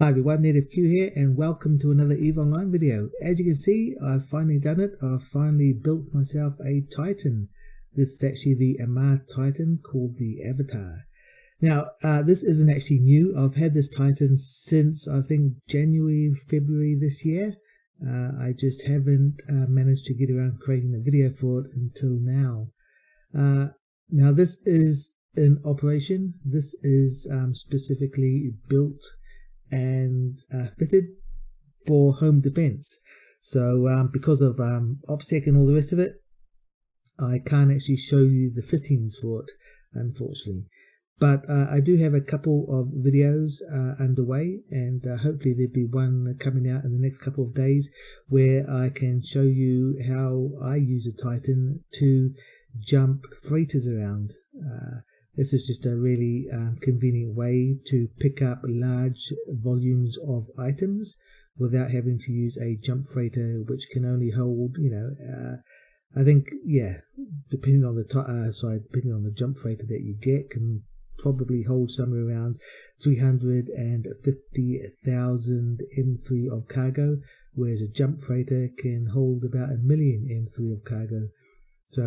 Hi everyone, NETFQ here and welcome to another EVE Online video. As you can see, I've finally done it. I've finally built myself a Titan. This is actually the Amarr Titan called the Avatar. Now, this isn't actually new. I've had this Titan since I think January, February this year. I just haven't managed to get around creating a video for it until now. Now this is in operation. This is specifically built and fitted for home defense. So because of OPSEC and all the rest of it, I can't actually show you the fittings for it, unfortunately. But I do have a couple of videos underway, and hopefully there'll be one coming out in the next couple of days where I can show you how I use a Titan to jump freighters around. This is just a really convenient way to pick up large volumes of items without having to use a jump freighter, which can only hold, I think, depending on the depending on the jump freighter that you get, can probably hold somewhere around 350,000 M3 of cargo, whereas a jump freighter can hold about 1 million M3 of cargo. So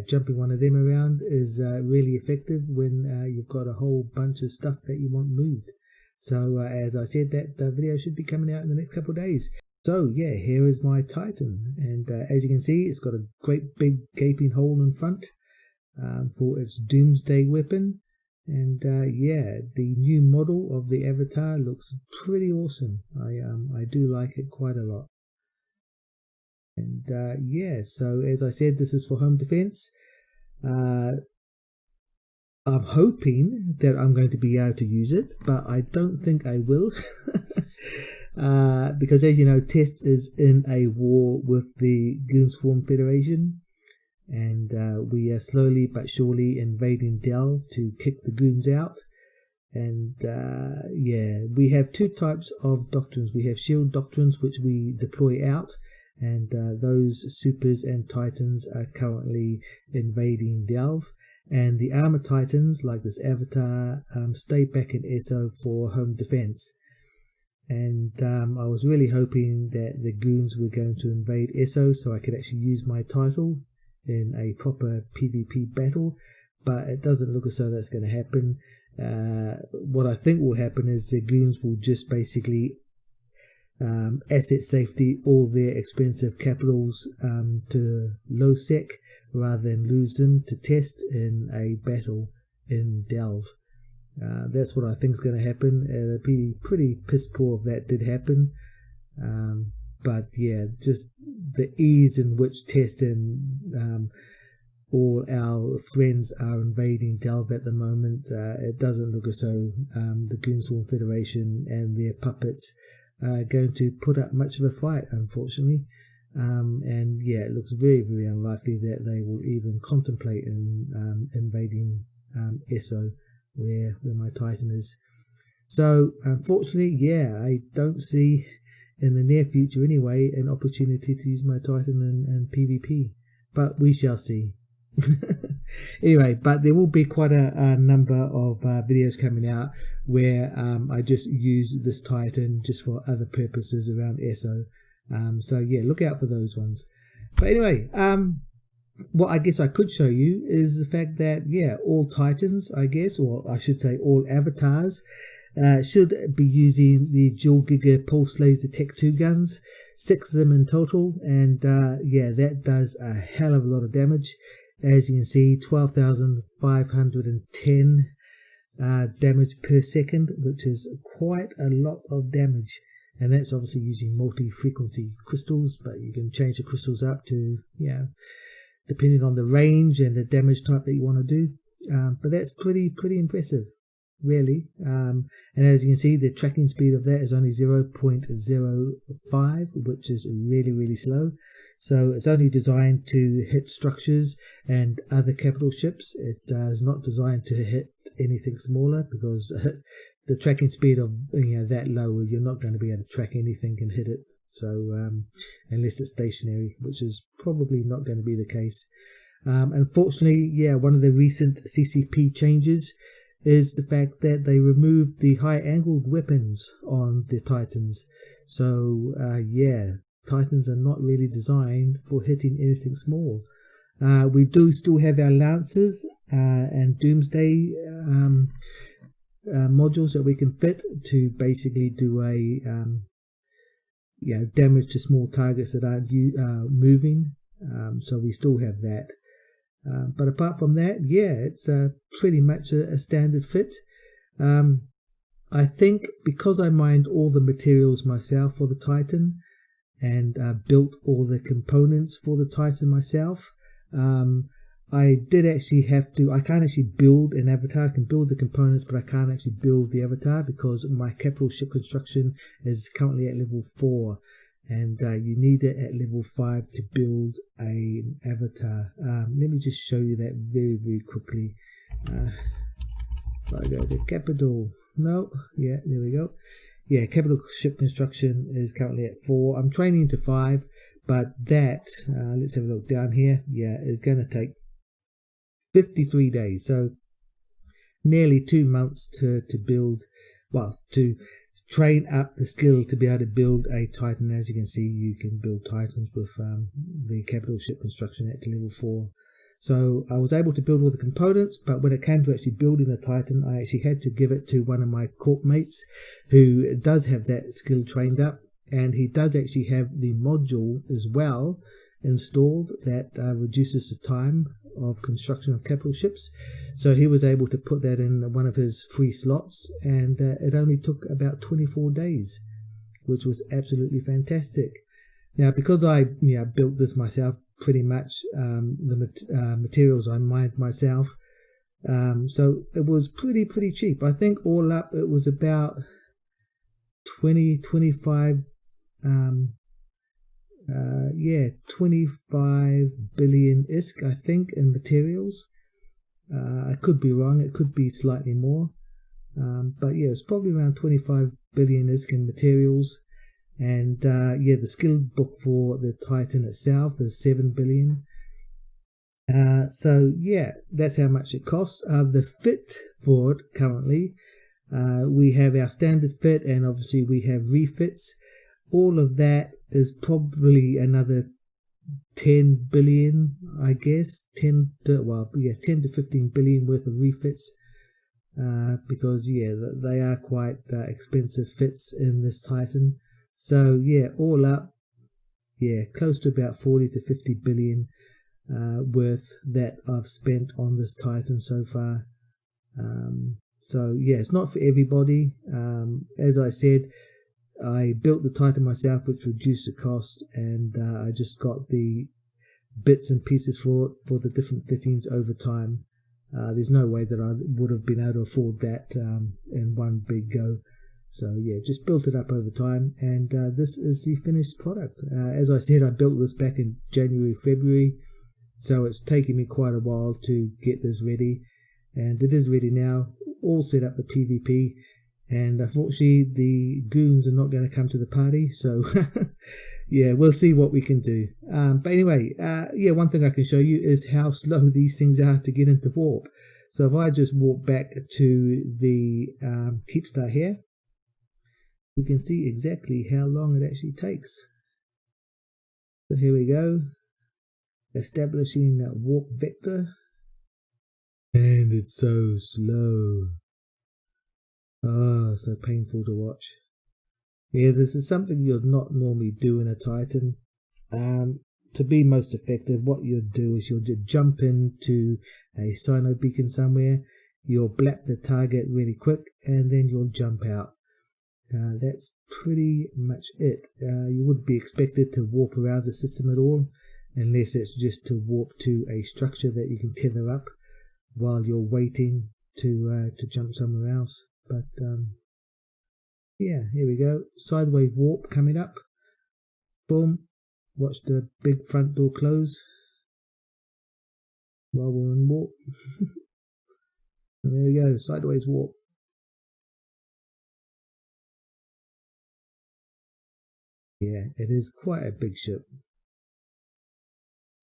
jumping one of them around is really effective when you've got a whole bunch of stuff that you want moved. So as I said, that video should be coming out in the next couple of days. So yeah, here is my Titan, and as you can see, it's got a great big gaping hole in front for its doomsday weapon. And the new model of the Avatar looks pretty awesome. I do like it quite a lot. And so as I said, this is for home defense. I'm hoping that I'm going to be able to use it, but I don't think I will. Because as you know, Test is in a war with the Goonswarm Federation, and we are slowly but surely invading Delve to kick the goons out. And we have two types of doctrines. We have shield doctrines, which we deploy out, and those supers and titans are currently invading Delve. And the armor titans, like this Avatar, stay back in ESO for home defense. And I was really hoping that the goons were going to invade ESO so I could actually use my title in a proper PvP battle, but it doesn't look as though that's going to happen. What I think will happen is the goons will just basically asset safety all their expensive capitals to low sec rather than lose them to Test in a battle in Delve. That's what I think is going to happen. It'd be pretty piss poor if that did happen. But yeah, just the ease in which Test and all our friends are invading Delve at the moment, it doesn't look as though the Goonswarm Federation and their puppets are going to put up much of a fight, unfortunately. And yeah, it looks very, very unlikely that they will even contemplate invading ESO, where my Titan is. So unfortunately, I don't see in the near future anyway an opportunity to use my Titan in PvP, but we shall see. Anyway, but there will be quite a number of videos coming out where I just use this Titan just for other purposes around ESO. So yeah, look out for those ones. But anyway, what I guess I could show you is the fact that all Titans, I guess, or I should say all Avatars, should be using the dual giga pulse laser Tech 2 guns, 6 of them in total, and that does a hell of a lot of damage. As you can see, 12,510 damage per second, which is quite a lot of damage. And that's obviously using multi-frequency crystals, but you can change the crystals up to, depending on the range and the damage type that you want to do. But that's pretty impressive, really. And as you can see, the tracking speed of that is only 0.05, which is really, really slow. So it's only designed to hit structures and other capital ships. It is not designed to hit anything smaller, because the tracking speed of that low, you're not going to be able to track anything and hit it. So unless it's stationary, which is probably not going to be the case. Unfortunately, one of the recent CCP changes is the fact that they removed the high-angled weapons on the Titans. So, yeah, Titans are not really designed for hitting anything small. We do still have our Lancers and Doomsday modules that we can fit to basically do a damage to small targets that aren't moving. So we still have that. But apart from that, yeah, it's pretty much a standard fit. I think because I mined all the materials myself for the Titan and built all the components for the Titan myself, I did actually have to, I can't actually build an avatar. I can build the components, but I can't actually build the avatar because my capital ship construction is currently at level 4. And you need it at level 5 to build an avatar. Let me just show you that very, very quickly. If I go to capital, no, yeah, there we go. Yeah, capital ship construction is currently at 4. I'm training to 5, but that, let's have a look down here. Yeah, is going to take 53 days. So nearly 2 months to build, well, to train up the skill to be able to build a Titan. As you can see, you can build Titans with the capital ship construction at level 4. So I was able to build all the components, but when it came to actually building a Titan, I actually had to give it to one of my corp mates who does have that skill trained up, and he does actually have the module as well installed that reduces the time of construction of capital ships. So he was able to put that in one of his free slots, and it only took about 24 days, which was absolutely fantastic. Now, because I built this myself, pretty much the materials I mined myself, so it was pretty cheap. I think all up it was about 25 25 billion ISK, I think, in materials. I could be wrong, it could be slightly more, but yeah, it's probably around 25 billion ISK in materials. And yeah, the skill book for the Titan itself is 7 billion. So yeah, that's how much it costs. The fit for it currently, we have our standard fit, and obviously we have refits. All of that is probably another 10 billion, I guess. 10 to 15 billion worth of refits, because yeah, they are quite expensive fits in this Titan. So yeah, all up, yeah, close to about 40 to 50 billion worth that I've spent on this Titan so far. So yeah, it's not for everybody. As I said, I built the Titan myself, which reduced the cost, and I just got the bits and pieces for the different fittings over time. There's no way that I would have been able to afford that in one big go. So yeah, just built it up over time, and this is the finished product. As I said, I built this back in January, February, so it's taken me quite a while to get this ready, and it is ready now, all set up for PvP. And unfortunately, the goons are not going to come to the party, so yeah, we'll see what we can do. But anyway, yeah, one thing I can show you is how slow these things are to get into warp. So if I just walk back to the Keepstar here, we can see exactly how long it actually takes. So here we go, establishing that warp vector, and it's so slow. Oh, so painful to watch. Yeah, this is something you'd not normally do in a Titan. To be most effective, what you'll do is you'll just jump into a Sino beacon somewhere, you'll blap the target really quick, and then you'll jump out. That's pretty much it. You wouldn't be expected to warp around the system at all, unless it's just to warp to a structure that you can tether up while you're waiting to jump somewhere else. But yeah, here we go. Sideways warp coming up. Boom. Watch the big front door close while we're in warp. And there we go, sideways warp. Yeah, it is quite a big ship.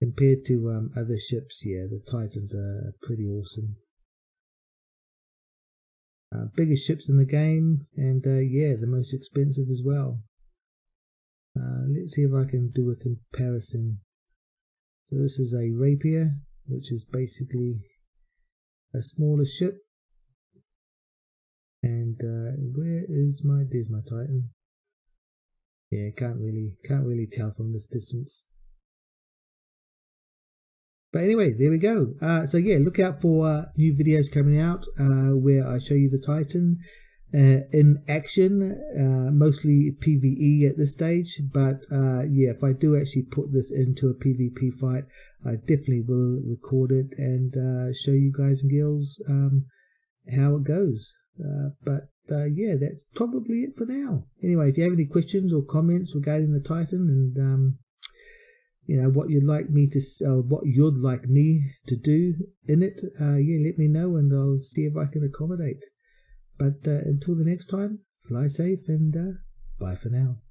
Compared to other ships, yeah, the Titans are pretty awesome. biggest ships in the game, and yeah, the most expensive as well. Let's see if I can do a comparison. So this is a Rapier, which is basically a smaller ship. And there's my Titan. Yeah, can't really tell from this distance. But anyway, there we go. So yeah, look out for new videos coming out where I show you the Titan in action, mostly PvE at this stage. But yeah, if I do actually put this into a PvP fight, I definitely will record it and show you guys and girls how it goes. But yeah, that's probably it for now. Anyway, if you have any questions or comments regarding the Titan and you know what you'd like me to do in it, yeah, let me know and I'll see if I can accommodate. But until the next time, fly safe and bye for now.